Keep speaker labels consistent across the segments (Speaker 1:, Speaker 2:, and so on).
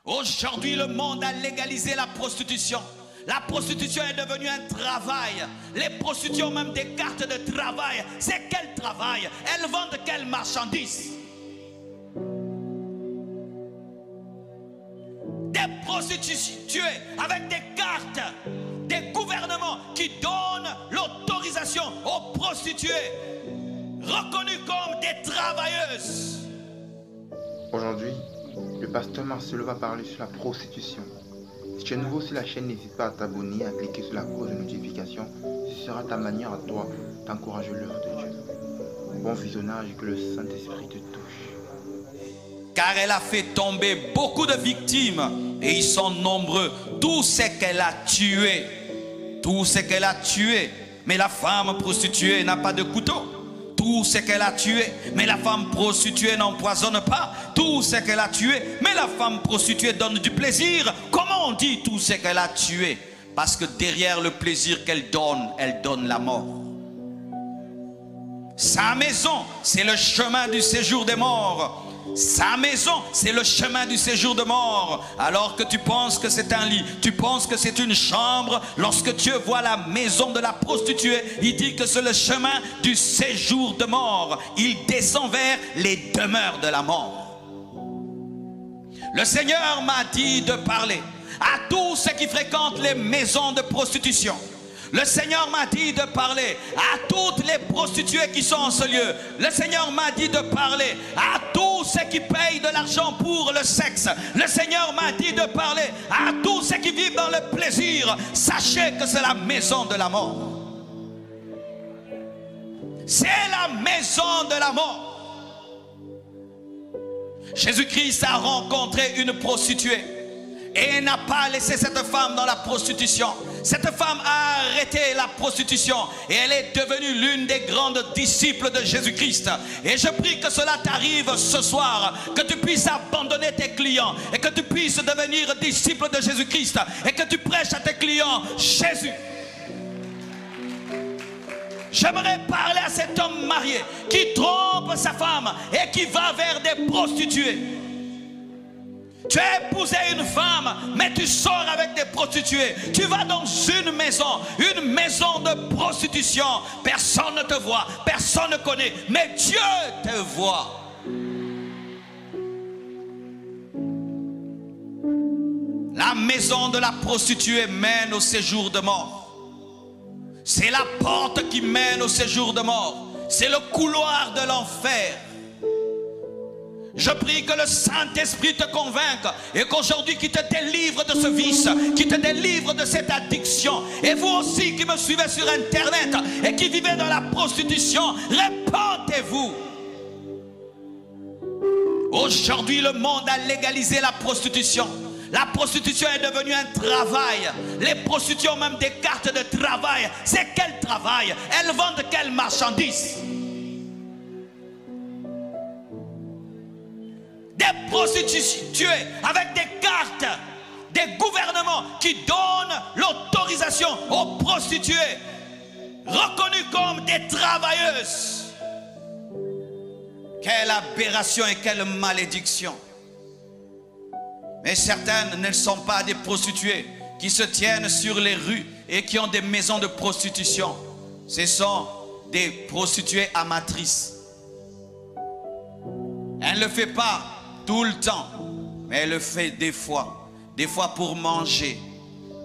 Speaker 1: Aujourd'hui, le monde a légalisé la prostitution. La prostitution est devenue un travail. Les prostituées ont même des cartes de travail. C'est quel travail? Elles vendent quelles marchandises? Des prostituées avec des cartes, des gouvernements qui donnent l'autorisation aux prostituées reconnues comme des travailleuses.
Speaker 2: Aujourd'hui, le pasteur Marcelo va parler sur la prostitution. Si tu es nouveau sur la chaîne, n'hésite pas à t'abonner, à cliquer sur la cloche de notification. Ce sera ta manière à toi d'encourager l'œuvre de Dieu. Bon visionnage et que le Saint-Esprit te touche.
Speaker 1: Car elle a fait tomber beaucoup de victimes et ils sont nombreux. Tout ce qu'elle a tué, tout ce qu'elle a tué. Mais la femme prostituée n'a pas de couteau. Tout ce qu'elle a tué, mais la femme prostituée n'empoisonne pas. Tout ce qu'elle a tué, mais la femme prostituée donne du plaisir. Comment on dit tout ce qu'elle a tué? Parce que derrière le plaisir qu'elle donne la mort. Sa maison, c'est le chemin du séjour des morts. Sa maison, c'est le chemin du séjour de mort. Alors que tu penses que c'est un lit, tu penses que c'est une chambre. Lorsque Dieu voit la maison de la prostituée, il dit que c'est le chemin du séjour de mort. Il descend vers les demeures de la mort. Le Seigneur m'a dit de parler à tous ceux qui fréquentent les maisons de prostitution. Le Seigneur m'a dit de parler à toutes les prostituées qui sont en ce lieu. Le Seigneur m'a dit de parler à tous ceux qui payent de l'argent pour le sexe. Le Seigneur m'a dit de parler à tous ceux qui vivent dans le plaisir. Sachez que c'est la maison de la mort. C'est la maison de la mort. Jésus-Christ a rencontré une prostituée et n'a pas laissé cette femme dans la prostitution. Cette femme a arrêté la prostitution et elle est devenue l'une des grandes disciples de Jésus-Christ. Et je prie que cela t'arrive ce soir, que tu puisses abandonner tes clients et que tu puisses devenir disciple de Jésus-Christ et que tu prêches à tes clients Jésus. J'aimerais parler à cet homme marié qui trompe sa femme et qui va vers des prostituées. Tu as épousé une femme, mais tu sors avec des prostituées. Tu vas dans une maison de prostitution. Personne ne te voit, personne ne connaît, mais Dieu te voit. La maison de la prostituée mène au séjour de mort. C'est la porte qui mène au séjour de mort. C'est le couloir de l'enfer. Je prie que le Saint-Esprit te convainque et qu'aujourd'hui qu'il te délivre de ce vice, qu'il te délivre de cette addiction. Et vous aussi qui me suivez sur Internet et qui vivez dans la prostitution, répentez-vous. Aujourd'hui, le monde a légalisé la prostitution. La prostitution est devenue un travail. Les prostituées ont même des cartes de travail. C'est quel travail? Elles vendent quelles marchandises? Des prostituées avec des cartes, des gouvernements qui donnent l'autorisation aux prostituées reconnues comme des travailleuses. Quelle aberration et quelle malédiction. Mais certaines ne sont pas des prostituées qui se tiennent sur les rues et qui ont des maisons de prostitution. Ce sont des prostituées amatrices. Elle ne le fait pas tout le temps, mais elle le fait des fois pour manger,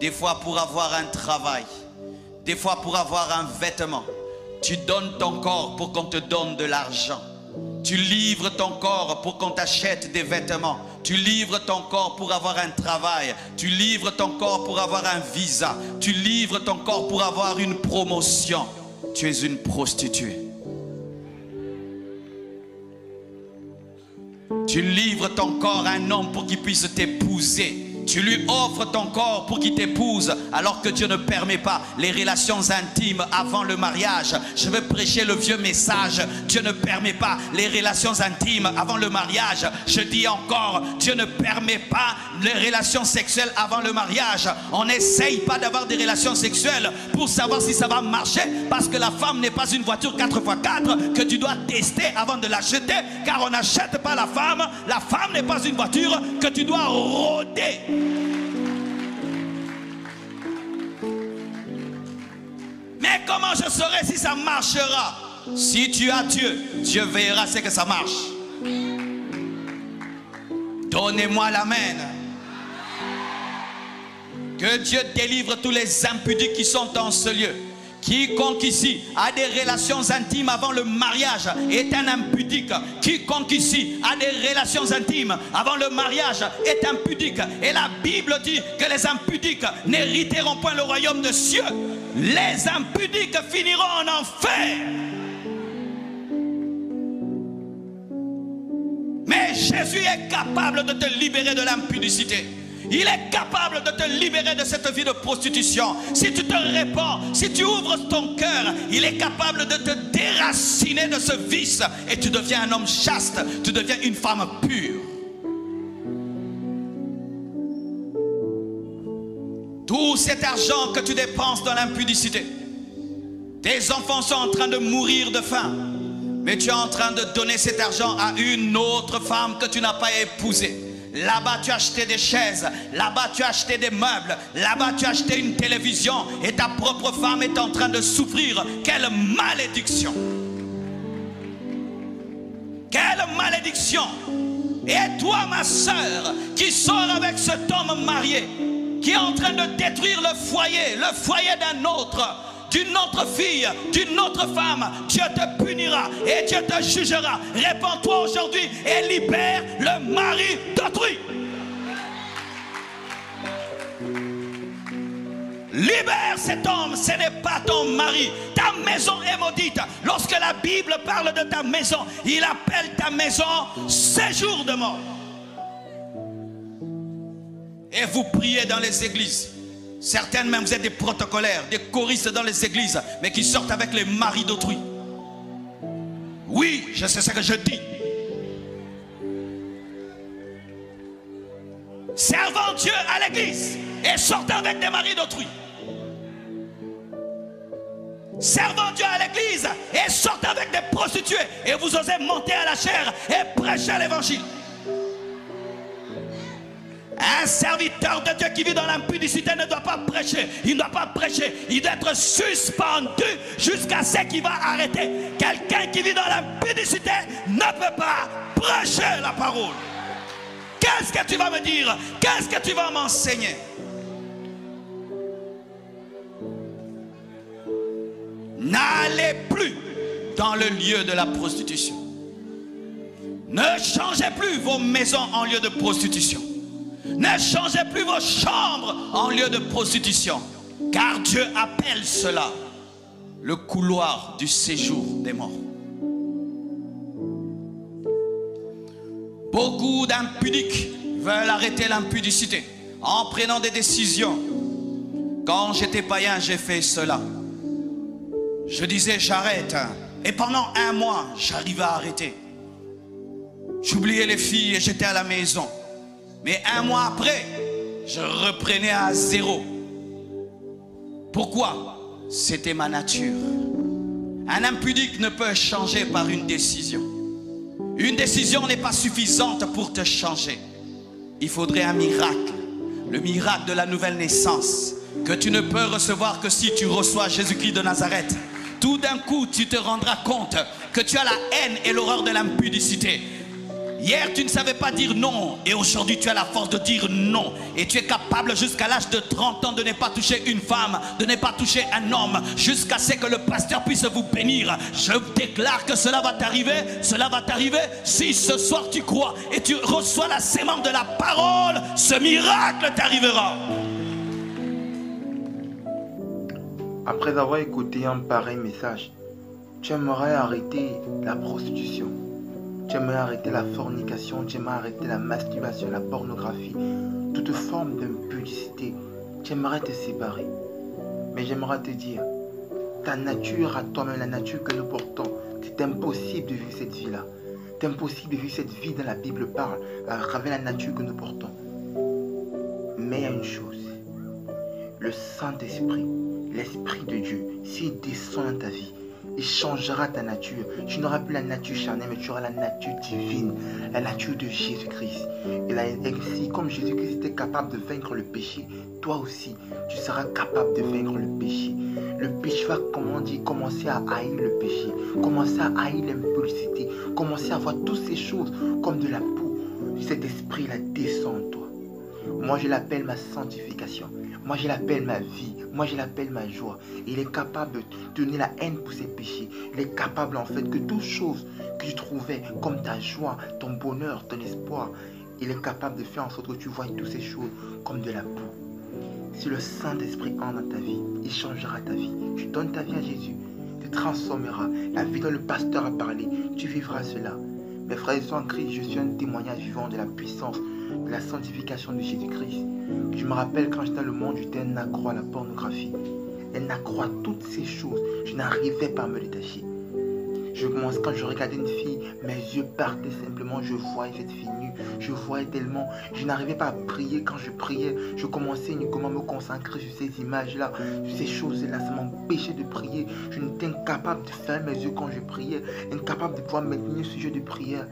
Speaker 1: des fois pour avoir un travail, des fois pour avoir un vêtement. Tu donnes ton corps pour qu'on te donne de l'argent. Tu livres ton corps pour qu'on t'achète des vêtements. Tu livres ton corps pour avoir un travail. Tu livres ton corps pour avoir un visa. Tu livres ton corps pour avoir une promotion. Tu es une prostituée. Tu livres ton corps à un homme pour qu'il puisse t'épouser. tu lui offres ton corps pour qu'il t'épouse alors que Dieu ne permet pas les relations intimes avant le mariage. Je veux prêcher le vieux message. Dieu ne permet pas les relations intimes avant le mariage. Je dis encore, Dieu ne permet pas les relations sexuelles avant le mariage. On n'essaye pas d'avoir des relations sexuelles pour savoir si ça va marcher, parce que la femme n'est pas une voiture 4x4 que tu dois tester avant de l'acheter, car on n'achète pas la femme. La femme n'est pas une voiture que tu dois rôder. Mais comment je saurai si ça marchera? Si tu as Dieu, Dieu veillera à ce que ça marche. Donnez-moi l'amen. Que Dieu délivre tous les impudiques qui sont en ce lieu. Quiconque ici a des relations intimes avant le mariage est un impudique. Quiconque ici a des relations intimes avant le mariage est impudique. Et la Bible dit que les impudiques n'hériteront point le royaume des cieux. Les impudiques finiront en enfer. Mais Jésus est capable de te libérer de l'impudicité. Il est capable de te libérer de cette vie de prostitution. Si tu te répands, si tu ouvres ton cœur, il est capable de te déraciner de ce vice. Et tu deviens un homme chaste, tu deviens une femme pure. Tout cet argent que tu dépenses dans l'impudicité, tes enfants sont en train de mourir de faim, mais tu es en train de donner cet argent à une autre femme que tu n'as pas épousée. Là-bas tu as acheté des chaises, là-bas tu as acheté des meubles, là-bas tu as acheté une télévision et ta propre femme est en train de souffrir. Quelle malédiction! Quelle malédiction! Et toi ma soeur qui sort avec cet homme marié, qui est en train de détruire le foyer d'un autre, d'une autre fille, d'une autre femme, Dieu te punira et Dieu te jugera. Répands-toi aujourd'hui et libère le mari d'autrui. Libère cet homme, ce n'est pas ton mari. Ta maison est maudite. Lorsque la Bible parle de ta maison, il appelle ta maison séjour de mort. Et vous priez dans les églises. Certaines même, vous êtes des protocolaires, des choristes dans les églises, mais qui sortent avec les maris d'autrui. Oui, je sais ce que je dis. Servant Dieu à l'église et sortant avec des maris d'autrui. Servant Dieu à l'église et sortant avec des prostituées. Et vous osez monter à la chair et prêcher l'évangile. Un serviteur de Dieu qui vit dans l'impudicité ne doit pas prêcher. Il ne doit pas prêcher. Il doit être suspendu jusqu'à ce qu'il va arrêter. Quelqu'un qui vit dans l'impudicité ne peut pas prêcher la parole. Qu'est-ce que tu vas me dire? Qu'est-ce que tu vas m'enseigner? N'allez plus dans le lieu de la prostitution. Ne changez plus vos maisons en lieu de prostitution. Ne changez plus vos chambres en lieu de prostitution, car Dieu appelle cela le couloir du séjour des morts. Beaucoup d'impudiques veulent arrêter l'impudicité en prenant des décisions. Quand j'étais païen, j'ai fait cela. Je disais j'arrête, et pendant un mois, j'arrivais à arrêter. J'oubliais les filles et j'étais à la maison. Mais un mois après, je reprenais à zéro. Pourquoi? C'était ma nature. Un impudique ne peut changer par une décision. Une décision n'est pas suffisante pour te changer. Il faudrait un miracle. Le miracle de la nouvelle naissance, que tu ne peux recevoir que si tu reçois Jésus-Christ de Nazareth. Tout d'un coup, tu te rendras compte que tu as la haine et l'horreur de l'impudicité. Hier, tu ne savais pas dire non. Et aujourd'hui, tu as la force de dire non. Et tu es capable jusqu'à l'âge de 30 ans de ne pas toucher une femme, de ne pas toucher un homme, jusqu'à ce que le pasteur puisse vous bénir. Je déclare que cela va t'arriver. Cela va t'arriver si ce soir tu crois et tu reçois la sémence de la parole. Ce miracle t'arrivera.
Speaker 2: Après avoir écouté un pareil message, tu aimerais arrêter la prostitution. Tu aimerais arrêter la fornication, tu aimerais arrêter la masturbation, la pornographie, toute forme d'impudicité. Tu aimerais te séparer. Mais j'aimerais te dire, ta nature à toi-même, la nature que nous portons, c'est impossible de vivre cette vie-là. C'est impossible de vivre cette vie dont la Bible parle, à travers la nature que nous portons. Mais il y a une chose, le Saint-Esprit, l'Esprit de Dieu, s'il descend dans ta vie, il changera ta nature. Tu n'auras plus la nature charnelle, mais tu auras la nature divine, la nature de Jésus-Christ. Et là, ainsi, comme Jésus-Christ était capable de vaincre le péché, toi aussi, tu seras capable de vaincre le péché. Le péché va, commencer à haïr le péché, commencer à haïr l'impulsité, commencer à voir toutes ces choses comme de la boue. Cet esprit-là descend en toi. Moi, je l'appelle ma sanctification. Moi, je l'appelle ma vie. Moi, je l'appelle ma joie. Il est capable de donner la haine pour ses péchés. Il est capable, en fait, que toutes choses que tu trouvais comme ta joie, ton bonheur, ton espoir, il est capable de faire en sorte que tu vois toutes ces choses comme de la boue. Si le Saint-Esprit entre dans ta vie, il changera ta vie. Tu donnes ta vie à Jésus, tu transformeras. La vie dont le pasteur a parlé, tu vivras cela. Mes frères et sœurs en Christ, je suis un témoignage vivant de la puissance, de la sanctification de Jésus-Christ. Je me rappelle quand j'étais dans le monde, j'étais un accro à la pornographie. Un accro à toutes ces choses. Je n'arrivais pas à me détacher. Quand je regardais une fille, mes yeux partaient simplement, je voyais cette fille nue, je voyais tellement, je n'arrivais pas à prier. Quand je priais, je commençais uniquement à me concentrer sur ces images-là, sur ces choses-là, ça m'empêchait de prier. Je n'étais incapable de fermer mes yeux quand je priais, incapable de pouvoir maintenir ce jeu de prière.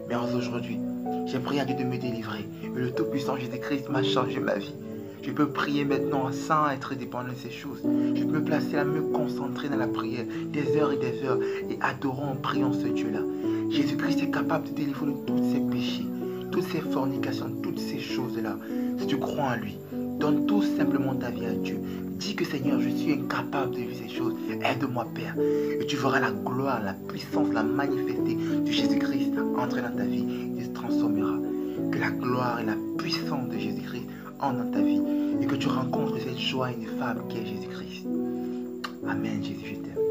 Speaker 2: Mais aujourd'hui, j'ai prié à Dieu de me délivrer. Et le Tout-Puissant Jésus-Christ m'a changé ma vie. Je peux prier maintenant sans être dépendant de ces choses. Je peux me placer là, me concentrer dans la prière des heures et adorant en priant ce Dieu-là. Jésus-Christ est capable de délivrer de tous ses péchés, toutes ces fornications, toutes ces choses-là. Si tu crois en lui, donne tout simplement ta vie à Dieu. Dis que Seigneur, je suis incapable de vivre ces choses. Aide-moi, Père. Et tu verras la gloire, la puissance, la manifestation de Jésus-Christ entrer dans ta vie et se transformera. Que la gloire et la puissance de Jésus-Christ entrent dans ta vie et que tu rencontres cette joie ineffable qui est Jésus-Christ. Amen, Jésus, je t'aime.